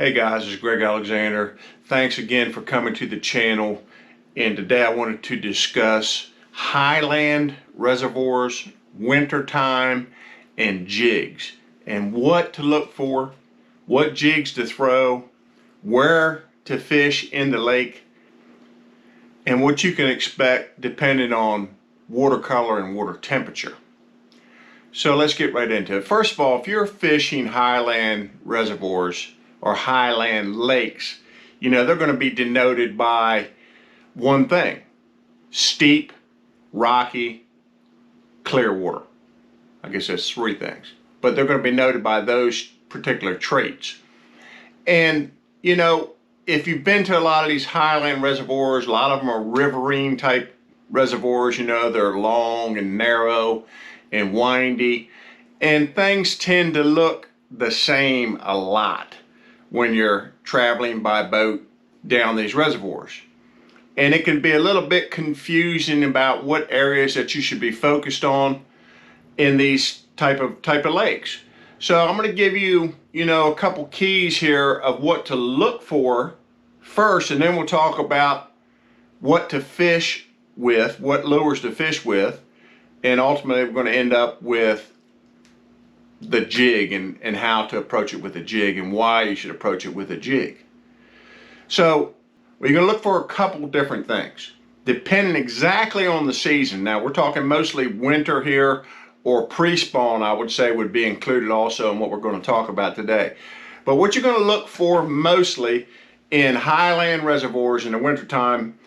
Hey guys, it's Greg Alexander. Thanks again for coming to the channel. And today I wanted to discuss Highland reservoirs, wintertime, and jigs. And what to look for, what jigs to throw, where to fish in the lake, and what you can expect depending on water color and water temperature. So let's get right into it. First of all, if you're fishing Highland reservoirs or Highland lakes, you know, they're going to be denoted by one thing: steep, rocky, clear water. I guess that's three things, but they're going to be noted by those particular traits. And you know, if you've been to a lot of these Highland reservoirs, a lot of them are riverine type reservoirs. You know, they're long and narrow and windy, and things tend to look the same a lot when you're traveling by boat down these reservoirs. And it can be a little bit confusing about what areas that you should be focused on in these type of lakes. So I'm going to give you, a couple keys here of what to look for first, and then we'll talk about what to fish with, what lures to fish with, and ultimately we're going to end up with the jig and how to approach it with a jig and why you should approach it with a jig. So we're going to look for a couple different things depending exactly on the season. Now we're talking mostly winter here, or pre-spawn I would say would be included also in what we're going to talk about today. But what you're going to look for mostly in Highland reservoirs in the wintertime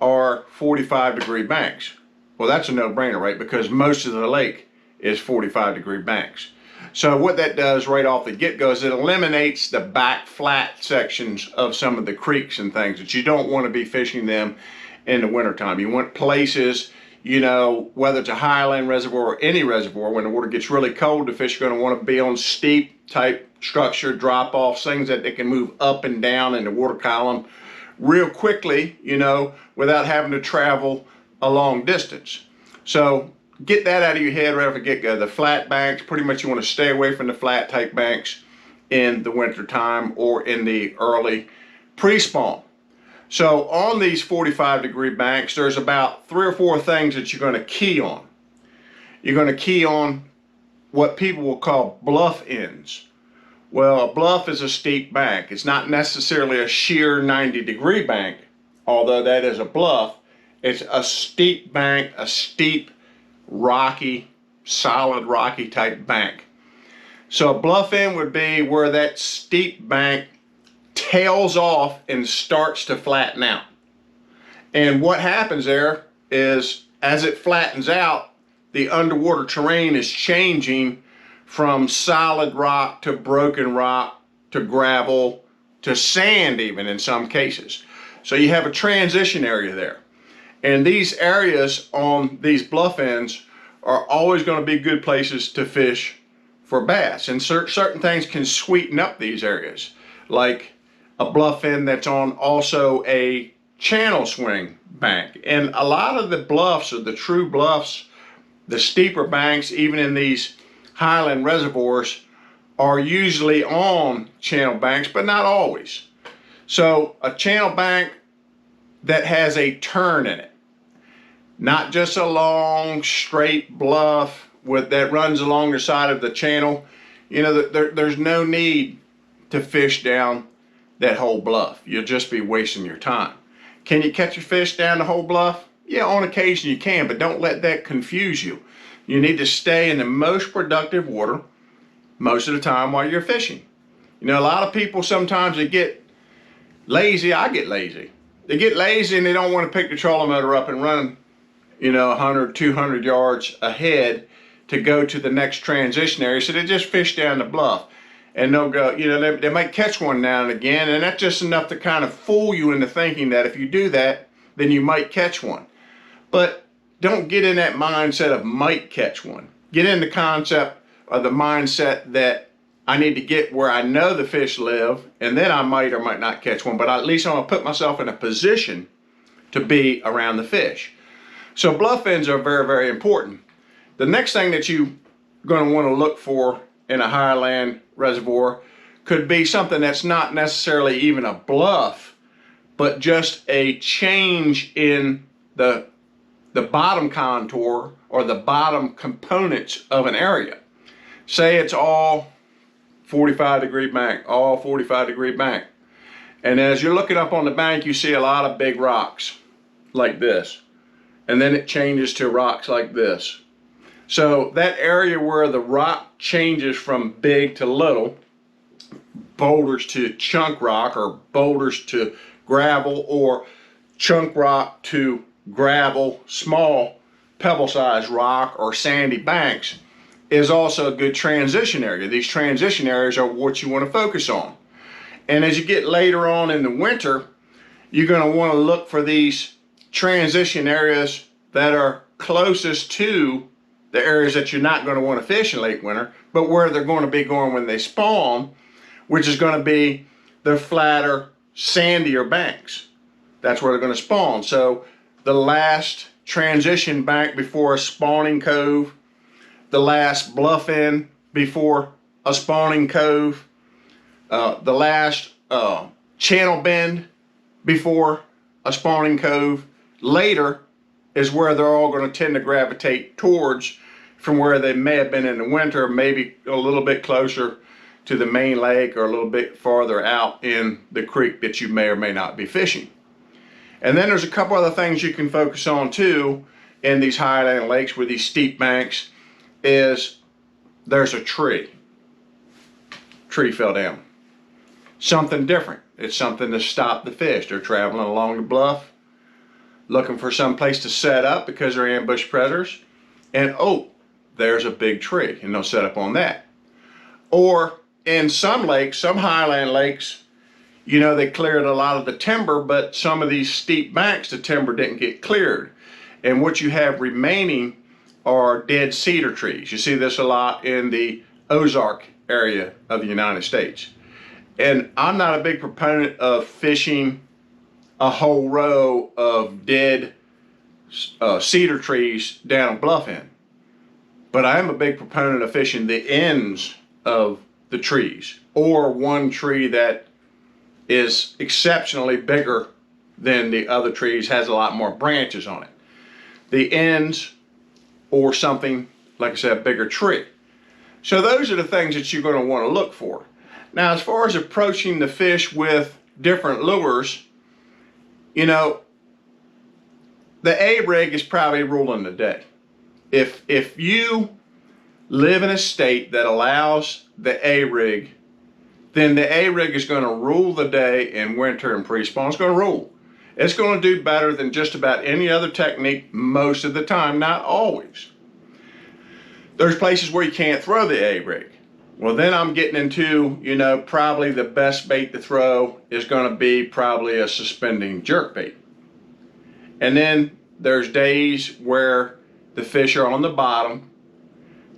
are 45-degree banks. Well, that's a no-brainer, right? Because most of the lake is 45-degree banks. So what that does right off the get-go is it eliminates the back flat sections of some of the creeks and things that you don't want to be fishing them in the wintertime. You want places, whether it's a Highland reservoir or any reservoir, when the water gets really cold, the fish are going to want to be on steep type structure, drop-offs, things that they can move up and down in the water column real quickly, without having to travel a long distance. So get that out of your head right off the get-go. The flat banks, pretty much you want to stay away from the flat type banks in the winter time or in the early pre-spawn. So on these 45-degree banks, there's about 3 or 4 things that you're going to key on. You're going to key on what people will call bluff ends. Well, a bluff is a steep bank. It's not necessarily a sheer 90-degree bank, although that is a bluff. It's a steep bank, a steep, rocky, solid rocky type bank. So a bluff end would be where that steep bank tails off and starts to flatten out. And what happens there is, as it flattens out, the underwater terrain is changing from solid rock to broken rock to gravel to sand even in some cases. So you have a transition area there. And these areas on these bluff ends are always going to be good places to fish for bass. And certain things can sweeten up these areas, like a bluff end that's on also a channel swing bank. And a lot of the bluffs, or the true bluffs, the steeper banks, even in these Highland reservoirs, are usually on channel banks, but not always. So a channel bank that has a turn in it, not just a long straight bluff that runs along the side of the channel. There's no need to fish down that whole bluff. You'll just be wasting your time. Can you catch a fish down the whole bluff? Yeah, on occasion you can, but don't let that confuse you. You need to stay in the most productive water most of the time while you're fishing. A lot of people sometimes they get lazy. I get lazy. They get lazy and they don't want to pick the trolling motor up and run 100, 200 yards ahead to go to the next transition area. So they just fish down the bluff, and they'll go, they might catch one now and again, and that's just enough to kind of fool you into thinking that if you do that, then you might catch one. But don't get in that mindset of might catch one. Get in the concept of the mindset that I need to get where I know the fish live, and then I might or might not catch one, but at least I'm going to put myself in a position to be around the fish. So bluff ends are very, very important. The next thing that you're going to want to look for in a Highland reservoir could be something that's not necessarily even a bluff, but just a change in the bottom contour or the bottom components of an area. Say it's all 45-degree bank, all 45-degree bank. And as you're looking up on the bank, you see a lot of big rocks like this. And then it changes to rocks like this. So that area where the rock changes from big to little, boulders to chunk rock, or boulders to gravel, or chunk rock to gravel, small pebble-sized rock, or sandy banks, is also a good transition area. These transition areas are what you want to focus on. And as you get later on in the winter, you're going to want to look for these transition areas that are closest to the areas that you're not going to want to fish in late winter, but where they're going to be going when they spawn, which is going to be the flatter, sandier banks. That's where they're going to spawn. So the last transition bank before a spawning cove, the last bluff in before a spawning cove, the last channel bend before a spawning cove, later is where they're all going to tend to gravitate towards from where they may have been in the winter, maybe a little bit closer to the main lake or a little bit farther out in the creek that you may or may not be fishing. And then there's a couple other things you can focus on too in these highland lakes with these steep banks. Is there's a tree. Tree fell down. Something different. It's something to stop the fish. They're traveling along the bluff, looking for some place to set up because they're ambush predators, and oh, there's a big tree, and they'll set up on that. Or in some lakes, some highland lakes, you know, they cleared a lot of the timber, but some of these steep banks, the timber didn't get cleared. And what you have remaining are dead cedar trees. You see this a lot in the Ozark area of the United States. And I'm not a big proponent of fishing a whole row of dead cedar trees down a bluff end. But I am a big proponent of fishing the ends of the trees, or one tree that is exceptionally bigger than the other trees, has a lot more branches on it. The ends, or something, like I said, a bigger tree. So those are the things that you're going to want to look for. Now, as far as approaching the fish with different lures, you know, the A-rig is probably ruling the day. If you live in a state that allows the A-rig, then the A-rig is going to rule the day in winter and pre-spawn. It's going to rule. It's going to do better than just about any other technique most of the time, not always. There's places where you can't throw the A-rig. Well, then I'm getting into, you know, probably the best bait to throw is going to be probably a suspending jerkbait. And then there's days where the fish are on the bottom.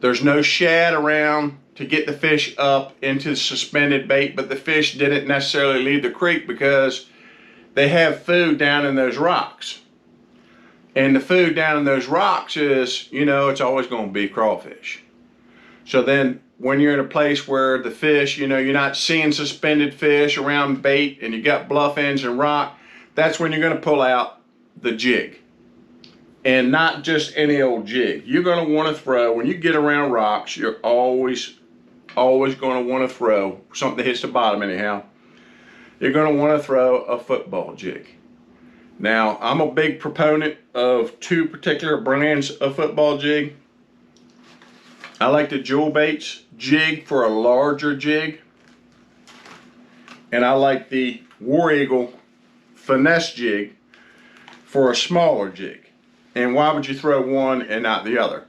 There's no shad around to get the fish up into the suspended bait, but the fish didn't necessarily leave the creek because they have food down in those rocks. And the food down in those rocks is, you know, it's always going to be crawfish. So then when you're in a place where the fish, you know, you're not seeing suspended fish around bait and you got bluff ends and rock, that's when you're going to pull out the jig. And not just any old jig. You're going to want to throw, when you get around rocks, you're always going to want to throw something that hits the bottom anyhow. You're going to want to throw a football jig. Now, I'm a big proponent of two particular brands of football jig. I like the Jewel Baits jig for a larger jig. And I like the War Eagle finesse jig for a smaller jig. And why would you throw one and not the other?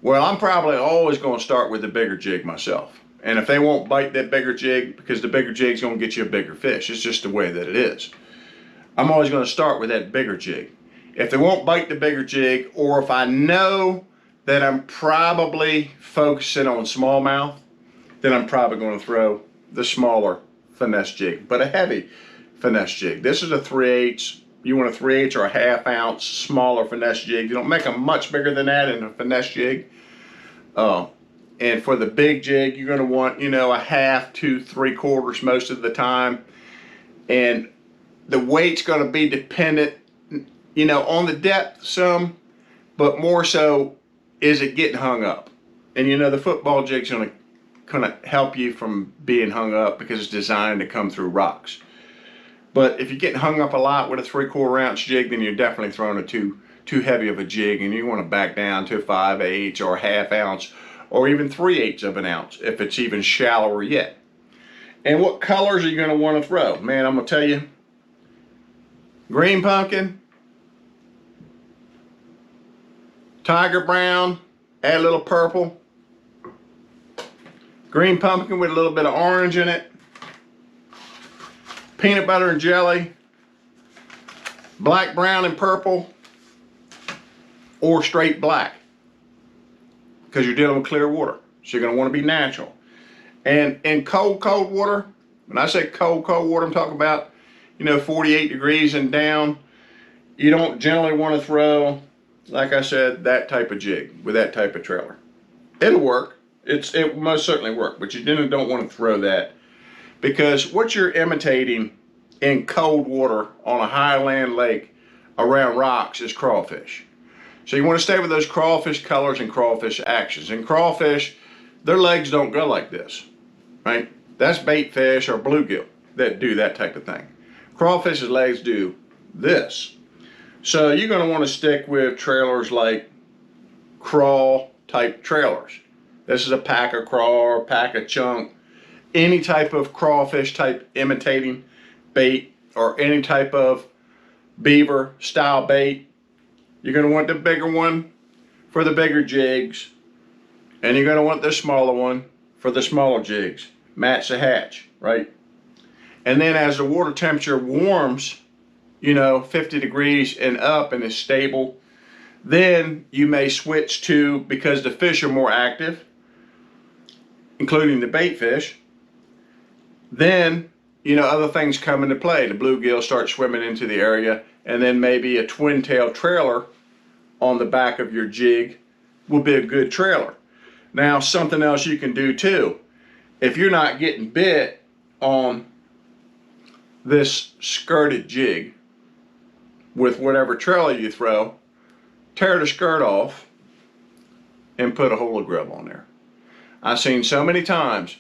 Well, I'm probably always going to start with the bigger jig myself. And if they won't bite that bigger jig, because the bigger jig's going to get you a bigger fish. It's just the way that it is. I'm always going to start with that bigger jig. If they won't bite the bigger jig, or if I know that I'm probably focusing on smallmouth, then I'm probably going to throw the smaller finesse jig, but a heavy finesse jig. This is a 3/8. You want a 3/8 or a 1/2 ounce smaller finesse jig. You don't make them much bigger than that in a finesse jig. And for the big jig, you're going to want, you know, a half to 3/4 most of the time. And the weight's going to be dependent, you know, on the depth some, but more so, is it getting hung up? And you know, the football jig's going to kind of help you from being hung up because it's designed to come through rocks. But if you're getting hung up a lot with a 3/4 ounce jig, then you're definitely throwing a too heavy of a jig, and you want to back down to a 5/8 or a 1/2 ounce or even 3/8 of an ounce if it's even shallower yet. And what colors are you going to want to throw? Man, I'm going to tell you, green pumpkin, tiger brown, add a little purple, green pumpkin with a little bit of orange in it, peanut butter and jelly, black, brown, and purple, or straight black, because you're dealing with clear water. So you're going to want to be natural. And in cold water, when I say cold water, I'm talking about, you know, 48 degrees and down. You don't generally want to throw, like I said, that type of jig with that type of trailer. It'll work. It most certainly work, but you generally don't want to throw that, because what you're imitating in cold water on a highland lake around rocks is crawfish. So you want to stay with those crawfish colors and crawfish actions. And crawfish, their legs don't go like this, right? That's bait fish or bluegill that do that type of thing. Crawfish's legs do this. So you're going to want to stick with trailers like crawl type trailers. This is a pack of crawl or pack of chunk. Any type of crawfish type imitating bait or any type of beaver style bait, you're going to want the bigger one for the bigger jigs, and you're going to want the smaller one for the smaller jigs. Match the hatch, right? And then as the water temperature warms, you know, 50 degrees and up and is stable, then you may switch to, because the fish are more active, including the bait fish, then, you know, other things come into play. The bluegill start swimming into the area, and then maybe a twin tail trailer on the back of your jig will be a good trailer. Now, something else you can do too, if you're not getting bit on this skirted jig with whatever trailer you throw, tear the skirt off and put a hula grub on there. I've seen so many times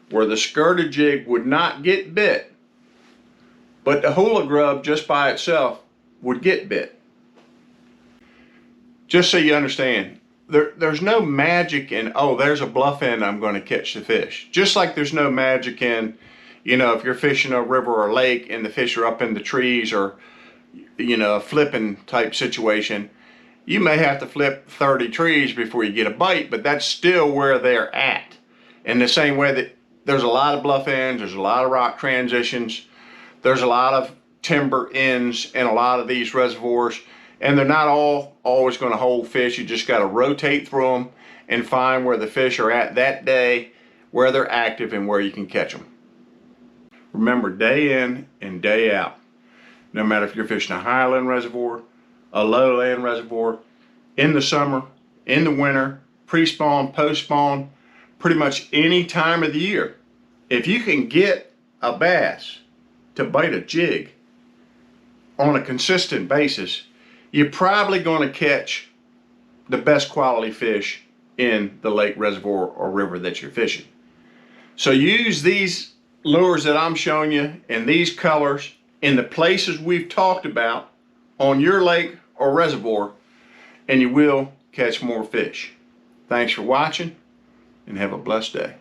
where the skirted jig would not get bit, but the hula grub just by itself would get bit. Just so you understand, there's no magic in, oh, there's a bluff end, I'm going to catch the fish. Just like there's no magic in, you know, if you're fishing a river or lake and the fish are up in the trees, or, you know, a flipping type situation, you may have to flip 30 trees before you get a bite, but that's still where they're at. In the same way that there's a lot of bluff ends, there's a lot of rock transitions, there's a lot of timber ends in a lot of these reservoirs, and they're not all always going to hold fish. You just got to rotate through them and find where the fish are at that day, where they're active, and where you can catch them. Remember, day in and day out, no matter if you're fishing a highland reservoir, a lowland reservoir, in the summer, in the winter, pre-spawn, post-spawn, pretty much any time of the year, if you can get a bass to bite a jig on a consistent basis, you're probably going to catch the best quality fish in the lake, reservoir, or river that you're fishing. So use these lures that I'm showing you in these colors in the places we've talked about on your lake or reservoir, and you will catch more fish. Thanks for watching, and have a blessed day.